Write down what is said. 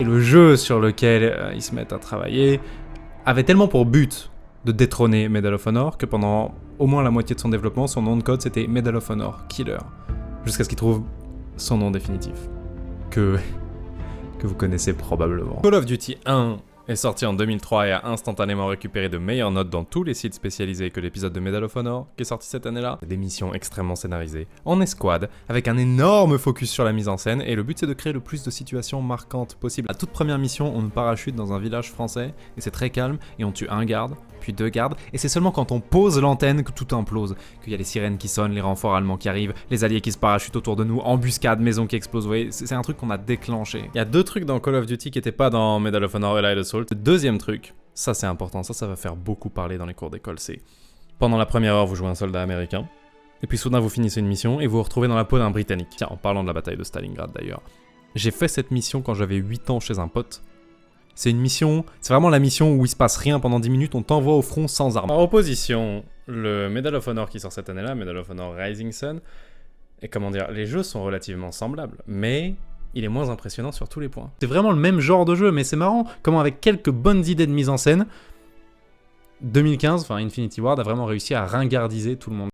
Et le jeu sur lequel ils se mettent à travailler avait tellement pour but de détrôner Medal of Honor que pendant au moins la moitié de son développement, son nom de code c'était Medal of Honor Killer. Jusqu'à ce qu'il trouve son nom définitif. Que vous connaissez probablement. Call of Duty 1 est sorti en 2003 et a instantanément récupéré de meilleures notes dans tous les sites spécialisés que l'épisode de Medal of Honor qui est sorti cette année-là. Des missions extrêmement scénarisées, en escouade, avec un énorme focus sur la mise en scène, et le but c'est de créer le plus de situations marquantes possible. La toute première mission, on nous parachute dans un village français, et c'est très calme, et on tue un garde, puis 2 gardes, et c'est seulement quand on pose l'antenne que tout implose, qu'il y a les sirènes qui sonnent, les renforts allemands qui arrivent, les alliés qui se parachutent autour de nous, embuscade, maison qui explose, vous voyez, c'est un truc qu'on a déclenché. Il y a 2 trucs dans Call of Duty qui n'étaient pas dans Medal of Honor Allied Assault. Le deuxième truc, ça c'est important, ça va faire beaucoup parler dans les cours d'école, c'est pendant la première heure vous jouez un soldat américain, et puis soudain vous finissez une mission et vous vous retrouvez dans la peau d'un Britannique. Tiens, en parlant de la bataille de Stalingrad d'ailleurs, j'ai fait cette mission quand j'avais 8 ans chez un pote. C'est une mission, c'est vraiment la mission où il se passe rien pendant 10 minutes, on t'envoie au front sans armes. En opposition, le Medal of Honor qui sort cette année-là, Medal of Honor Rising Sun, et comment dire, les jeux sont relativement semblables, mais il est moins impressionnant sur tous les points. C'est vraiment le même genre de jeu, mais c'est marrant comment avec quelques bonnes idées de mise en scène, 2015, enfin Infinity Ward a vraiment réussi à ringardiser tout le monde.